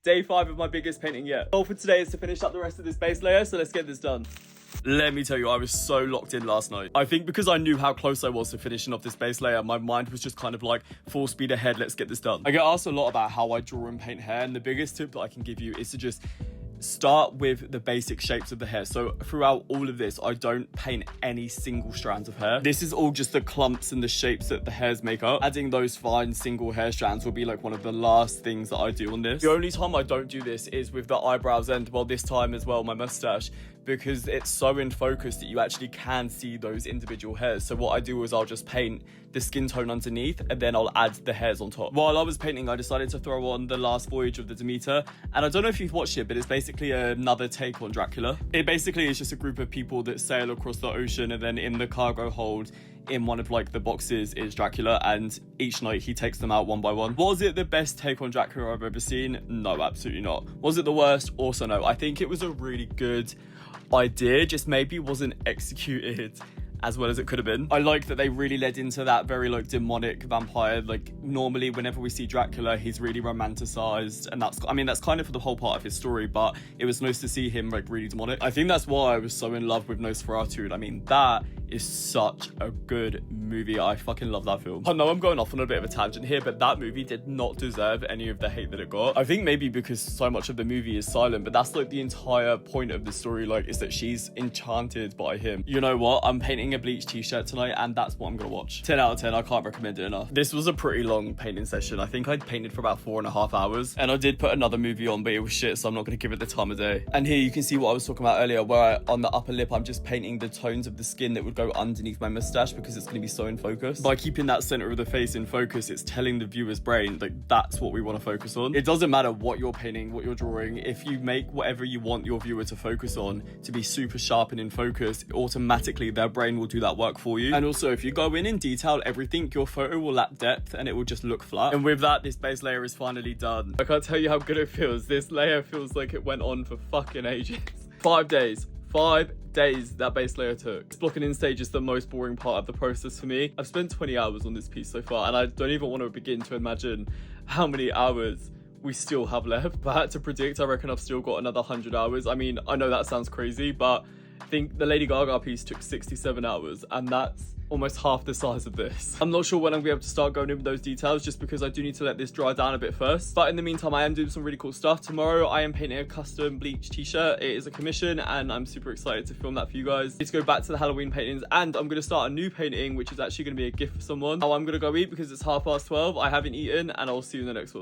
Day 5 of my biggest painting yet. Goal for today is to finish up the rest of this base layer, so let's get this done. Let me tell you, I was so locked in last night. I think because I knew how close I was to finishing off this base layer, my mind was just kind of like full speed ahead, let's get this done. I get asked a lot about how I draw and paint hair, and the biggest tip that I can give you is to just start with the basic shapes of the hair. So throughout all of this, I don't paint any single strands of hair. This is all just the clumps and the shapes that the hairs make up. Adding those fine single hair strands will be like one of the last things that I do on this. The only time I don't do this is with the eyebrows and, well, this time as well, my mustache, because it's so in focus that you actually can see those individual hairs. So what I do is I'll just paint the skin tone underneath and then I'll add the hairs on top. While I was painting, I decided to throw on The Last Voyage of the Demeter, and I don't know if you've watched it, but it's basically another take on Dracula. It basically is just a group of people that sail across the ocean, and then in the cargo hold in one of like the boxes is Dracula, and each night he takes them out one by one. Was it the best take on Dracula I've ever seen? No, absolutely not. Was it the worst? Also no. I think it was a really good idea, just maybe wasn't executed as well as it could have been. I like that they really led into that very like demonic vampire. Like normally whenever we see Dracula, he's really romanticized, and that's kind of for the whole part of his story, but it was nice to see him like really demonic. I think that's why I was so in love with Nosferatu. I mean, that is such a good movie. I fucking love that film. I know I'm going off on a bit of a tangent here, but that movie did not deserve any of the hate that it got. I think maybe because so much of the movie is silent, but that's like the entire point of the story, like, is that she's enchanted by him. You know what? I'm painting a Bleach t-shirt tonight, and that's what I'm gonna watch. 10 out of 10, I can't recommend it enough. This was a pretty long painting session. I think I'd painted for about 4.5 hours, and I did put another movie on, but it was shit, so I'm not gonna give it the time of day. And here you can see what I was talking about earlier, where on the upper lip, I'm just painting the tones of the skin that would go underneath my mustache, because it's gonna be so in focus. By keeping that center of the face in focus, it's telling the viewer's brain, like, that's what we want to focus on. It doesn't matter what you're painting, what you're drawing. If you make whatever you want your viewer to focus on to be super sharp and in focus, automatically their brain will do that work for you. And also, if you go in detail everything, your photo will lack depth and it will just look flat. And with that, this base layer is finally done. I can't tell you how good it feels. This layer feels like it went on for fucking ages. 5 days. 5 days that base layer took. Blocking in stage is the most boring part of the process for me. I've spent 20 hours on this piece so far, and I don't even want to begin to imagine how many hours we still have left. If I had to predict, I reckon I've still got another 100 hours. I mean, I know that sounds crazy, but I think the Lady Gaga piece took 67 hours, and that's almost half the size of this. I'm not sure when I'm gonna be able to start going into those details, just because I do need to let this dry down a bit first. But in the meantime, I am doing some really cool stuff. Tomorrow, I am painting a custom Bleach t-shirt. It is a commission, and I'm super excited to film that for you guys. Let's go back to the Halloween paintings, and I'm gonna start a new painting, which is actually gonna be a gift for someone. Now I'm gonna go eat because it's 12:30. I haven't eaten, and I'll see you in the next one.